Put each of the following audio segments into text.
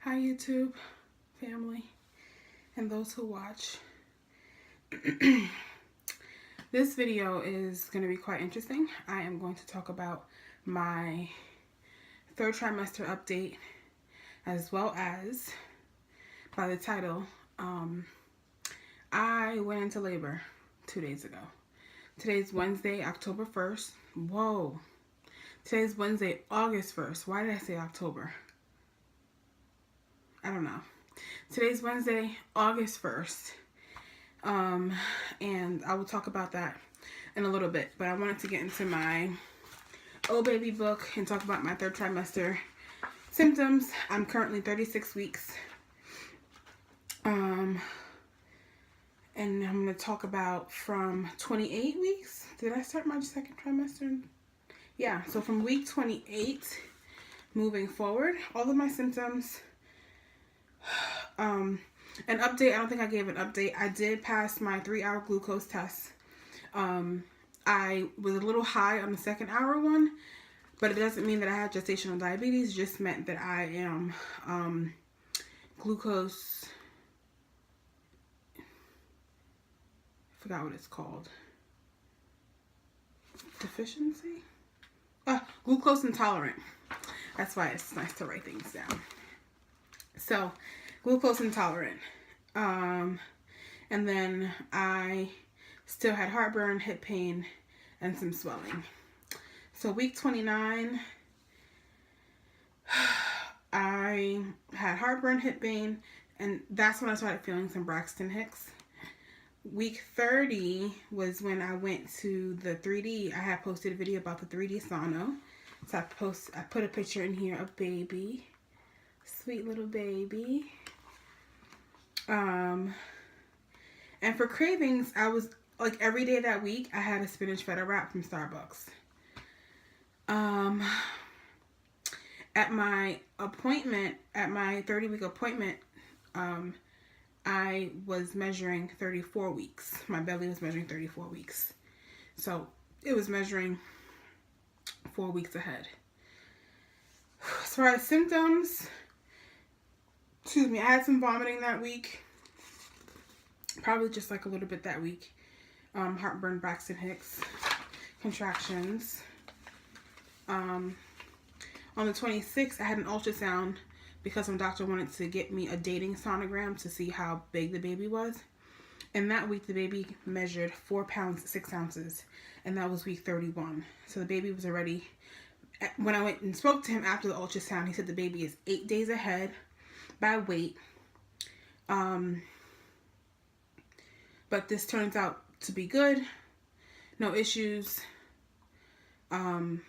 Hi YouTube family and those who watch. This video is going to be quite interesting. I am going to talk about my third trimester update, as well as, by the title, I went into labor 2 days ago. Today's Wednesday, October 1st. Whoa. Today's Wednesday, August 1st. Why did I say October? I don't know. Today's Wednesday, August 1st. And I will talk about that in a little bit. But I wanted to get into my Oh Baby book and talk about my third trimester symptoms. I'm currently 36 weeks. And I'm going to talk about from 28 weeks. Did I start my second trimester? Yeah, so from week 28 moving forward, all of my symptoms. An update, I don't think I gave an update. I did pass my 3-hour glucose test. I was a little high on the 2nd-hour one, but it doesn't mean that I have gestational diabetes. It just meant that I am glucose, I forgot what it's called. Deficiency? Glucose intolerant. That's why it's nice to write things down. So, glucose intolerant. And then I still had heartburn, hip pain, and some swelling. So week 29, I had heartburn, hip pain, and that's when I started feeling some Braxton Hicks. Week 30 was when I went to the 3D. I had posted a video about the 3D sono. So I put a picture in here of baby. Sweet little baby. And for cravings, I was like every day that week I had a spinach feta wrap from Starbucks. At my appointment, at my 30-week appointment, I was measuring 34 weeks. My belly was measuring 34 weeks. So it was measuring 4 weeks ahead. As far as symptoms, I had some vomiting that week. Probably just like a little bit that week. Heartburn, Braxton Hicks, contractions. On the 26th, I had an ultrasound because my doctor wanted to get me a dating sonogram to see how big the baby was. And that week, the baby measured 4 pounds, 6 ounces. And that was week 31. So the baby was already... When I went and spoke to him after the ultrasound, he said the baby is 8 days ahead by weight. But this turns out to be good. No issues. And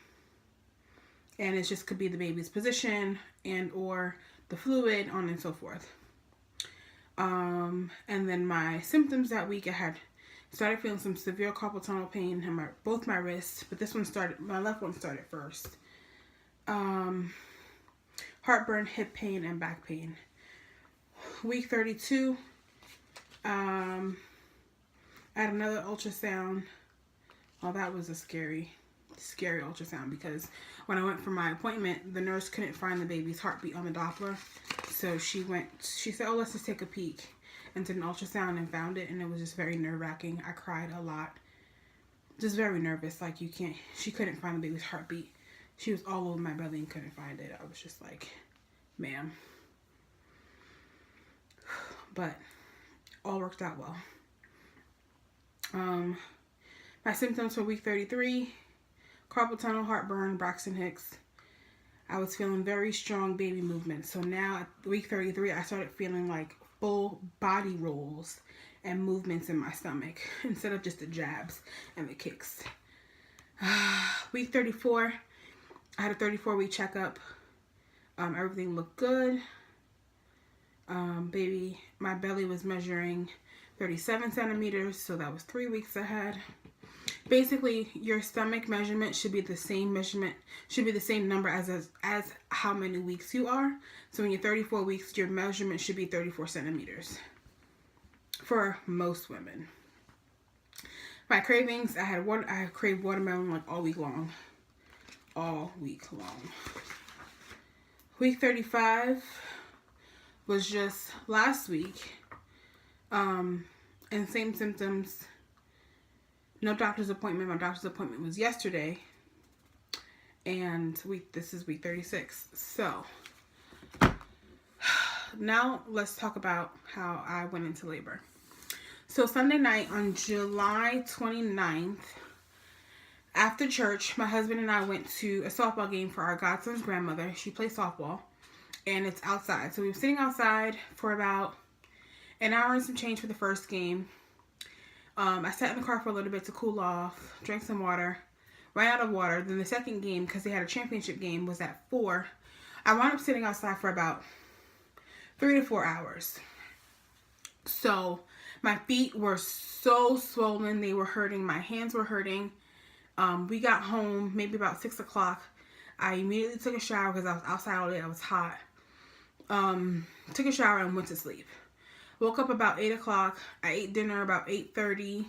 it just could be the baby's position and or the fluid, on and so forth. And then my symptoms that week, I started feeling some severe carpal tunnel pain in both my wrists, but this one started, my left one started first. Heartburn, hip pain, and back pain. Week 32, I had another ultrasound. Oh, that was a scary ultrasound, because when I went for my appointment, the nurse couldn't find the baby's heartbeat on the Doppler. So she said, oh, let's just take a peek, and did an ultrasound and found it, and it was just very nerve-wracking. I cried a lot. Just very nervous, like she couldn't find the baby's heartbeat. She was all over my belly and couldn't find it. I was just like, ma'am. But all worked out well. My symptoms for week 33, carpal tunnel, heartburn, Braxton Hicks. I was feeling very strong baby movements. So now at week 33, I started feeling like full body rolls and movements in my stomach instead of just the jabs and the kicks. Week 34, I had a 34-week checkup. Everything looked good. My belly was measuring 37 centimeters, so that was 3 weeks ahead. Basically, your stomach measurement should be the same number as how many weeks you are. So when you're 34 weeks, your measurement should be 34 centimeters for most women. My cravings, I craved watermelon like all week long. Week 35, was just last week. And same symptoms. No doctor's appointment. My doctor's appointment was yesterday. And this is week 36. So now let's talk about how I went into labor. So Sunday night on July 29th, after church, my husband and I went to a softball game for our godson's grandmother. She plays softball, and it's outside. So we were sitting outside for about an hour and some change for the first game. I sat in the car for a little bit to cool off, drank some water, ran out of water. Then the second game, because they had a championship game, was at 4. I wound up sitting outside for about 3 to 4 hours. So my feet were so swollen. They were hurting. My hands were hurting. We got home maybe about 6 o'clock. I immediately took a shower because I was outside all day. I was hot. Took a shower and went to sleep. Woke up about 8 o'clock. I ate dinner about 8:30.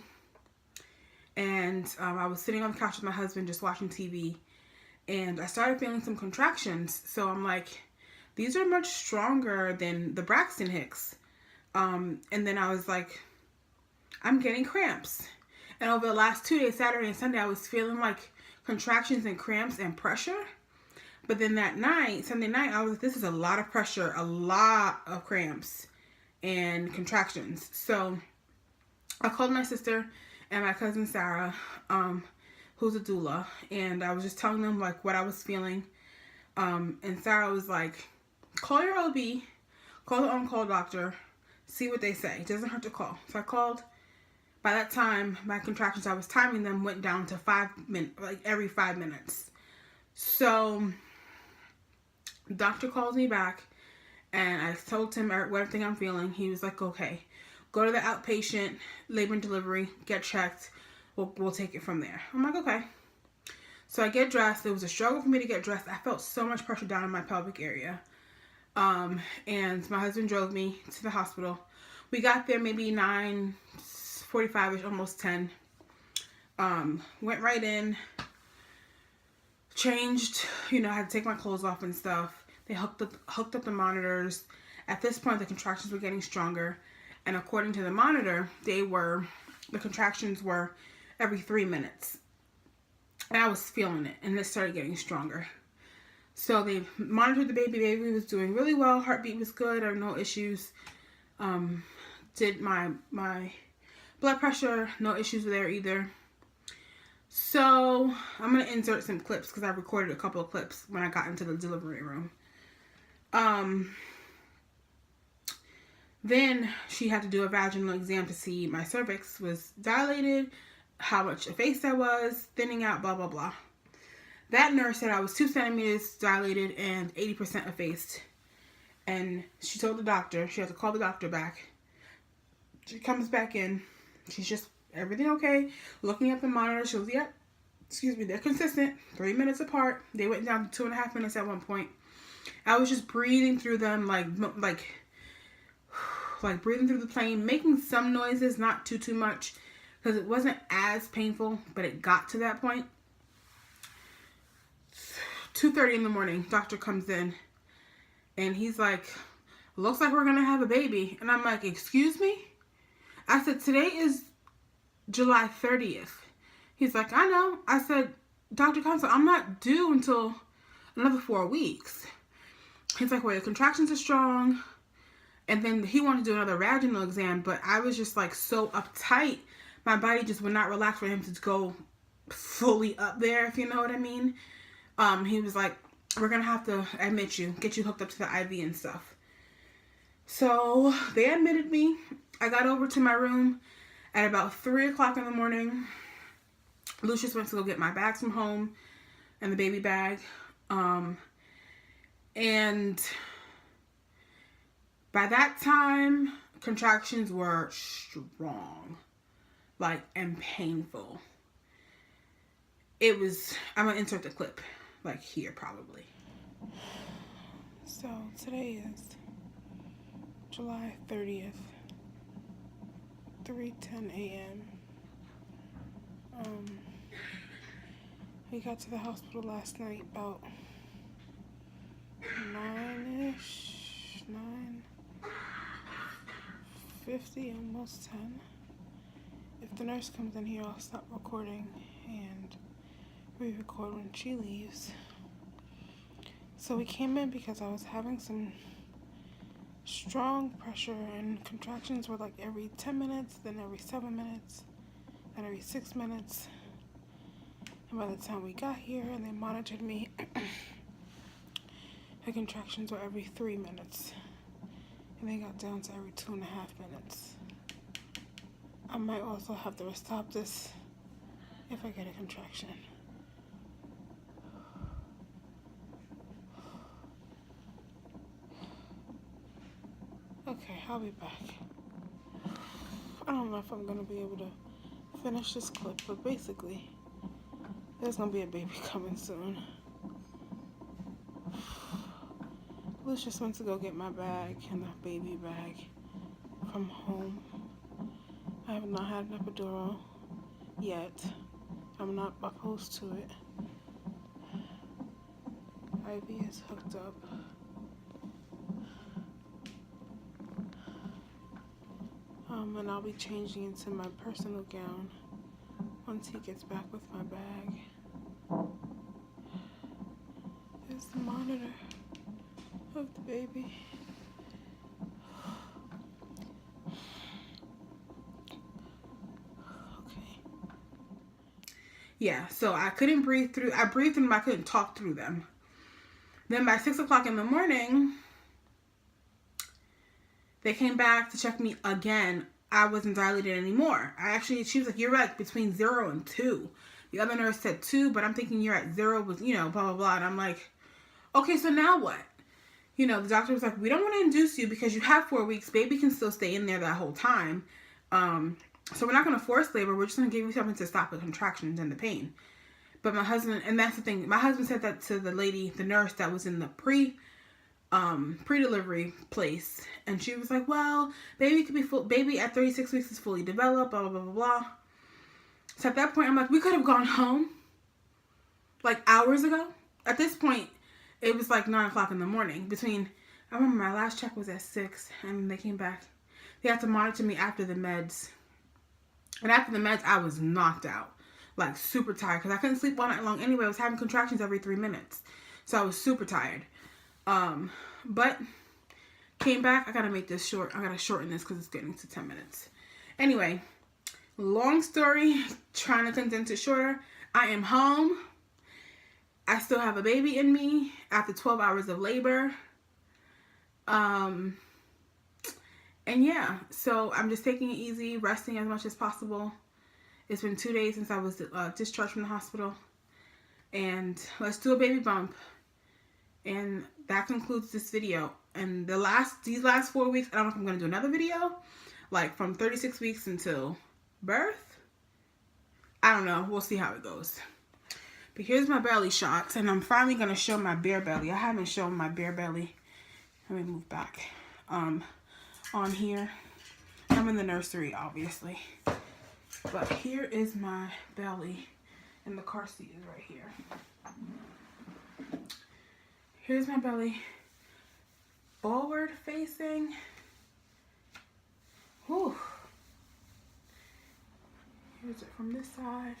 And I was sitting on the couch with my husband just watching TV. And I started feeling some contractions. So I'm like, these are much stronger than the Braxton Hicks. And then I was like, I'm getting cramps. And over the last 2 days, Saturday and Sunday, I was feeling like contractions and cramps and pressure. But then that night, Sunday night, I was like, this is a lot of pressure, a lot of cramps and contractions. So I called my sister and my cousin Sarah, who's a doula, and I was just telling them like what I was feeling. And Sarah was like, call your OB, call the on-call doctor, see what they say. It doesn't hurt to call. So I called. By that time, my contractions, I was timing them, went down to 5 minutes, like every 5 minutes. So the doctor calls me back, and I told him everything I'm feeling. He was like, okay, go to the outpatient labor and delivery, get checked. We'll take it from there. I'm like, okay. So I get dressed. It was a struggle for me to get dressed. I felt so much pressure down in my pelvic area. And my husband drove me to the hospital. We got there maybe 9:45ish, almost 10. Went right in, changed, I had to take my clothes off and stuff. They hooked up the monitors. At this point, the contractions were getting stronger. And according to the monitor, the contractions were every 3 minutes. And I was feeling it, and it started getting stronger. So they monitored the baby. Baby was doing really well. Heartbeat was good. There were no issues. Did my blood pressure, no issues there either. So I'm going to insert some clips because I recorded a couple of clips when I got into the delivery room. Then she had to do a vaginal exam to see my cervix was dilated, how much effaced I was, thinning out, blah, blah, blah. That nurse said I was 2 centimeters dilated and 80% effaced. And she told the doctor, she had to call the doctor back. She comes back in. She's just, everything okay? Looking at the monitor, she goes, yep, they're consistent. 3 minutes apart. They went down to 2.5 minutes at one point. I was just breathing through them like breathing through the plane, making some noises, not too much, because it wasn't as painful, but it got to that point. 2:30 in the morning, doctor comes in, and he's like, looks like we're going to have a baby. And I'm like, excuse me? I said, today is July 30th. He's like, I know. I said, Dr. Council, I'm not due until another 4 weeks. He's like, well, the contractions are strong. And then he wanted to do another vaginal exam, but I was just like so uptight. My body just would not relax for him to go fully up there, if you know what I mean. He was like, we're going to have to admit you, get you hooked up to the IV and stuff. So they admitted me. I got over to my room at about 3 o'clock in the morning. Lucius went to go get my bags from home and the baby bag. And by that time, contractions were strong, and painful. It was, I'm going to insert the clip, here probably. So today is July 30th, 3:10 a.m. We got to the hospital last night about 9-ish, 9. 9:50, almost 10. If the nurse comes in here, I'll stop recording and re-record when she leaves. So we came in because I was having some strong pressure, and contractions were like every 10 minutes, then every 7 minutes, then every 6 minutes. And by the time we got here and they monitored me, the contractions were every 3 minutes. And they got down to every 2.5 minutes. I might also have to stop this if I get a contraction. Okay, I'll be back. I don't know if I'm gonna be able to finish this clip, but basically, there's gonna be a baby coming soon. Luce just went to go get my bag and the baby bag from home. I have not had an epidural yet. I'm not opposed to it. IV is hooked up. And I'll be changing into my personal gown once he gets back with my bag. There's the monitor of the baby. Okay. Yeah, so I couldn't breathe through. I breathed them, but I couldn't talk through them. Then by 6 o'clock in the morning, they came back to check me again. I wasn't dilated anymore. She was like, you're at between 0 and 2. The other nurse said 2, but I'm thinking you're at 0 with, blah, blah, blah. And I'm like, okay, so now what? The doctor was like, we don't want to induce you because you have 4 weeks. Baby can still stay in there that whole time. So we're not going to force labor. We're just going to give you something to stop the contractions and the pain. But my husband, and that's the thing, my husband said that to the lady, the nurse that was in the pre-delivery place, and she was like, well, baby at 36 weeks is fully developed, blah, blah, blah, blah, blah. So at that point, I'm like, we could have gone home like hours ago. At this point, it was like 9 o'clock in the morning. I remember my last check was at 6, and they came back. They had to monitor me after the meds. And after the meds, I was knocked out, like super tired, because I couldn't sleep all night long anyway. I was having contractions every 3 minutes. So I was super tired. But came back. I gotta make this short. I gotta shorten this because it's getting to 10 minutes. Anyway, long story, trying to condense it shorter. I am home. I still have a baby in me after 12 hours of labor. And yeah, so I'm just taking it easy, resting as much as possible. It's been 2 days since I was discharged from the hospital. And let's do a baby bump. And that concludes this video. And these last 4 weeks, I don't know if I'm going to do another video, like from 36 weeks until birth. I don't know. We'll see how it goes. But here's my belly shots, and I'm finally going to show my bare belly. I haven't shown my bare belly. Let me move back. On here. I'm in the nursery, obviously. But here is my belly, and the car seat is right here. Here's my belly, forward facing. Whew. Here's it from this side.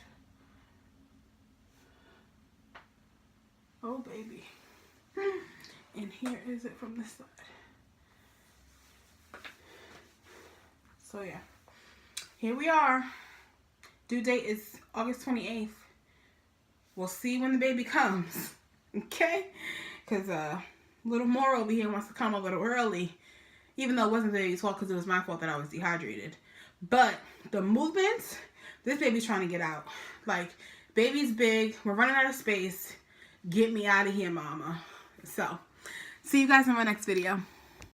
Oh, baby. And here is it from this side. So yeah, here we are. Due date is August 28th. We'll see when the baby comes. Okay? Because little Moore over here wants to come a little early. Even though it wasn't the baby's fault, because it was my fault that I was dehydrated. But the movements, this baby's trying to get out. Like, baby's big. We're running out of space. Get me out of here, mama. So, see you guys in my next video.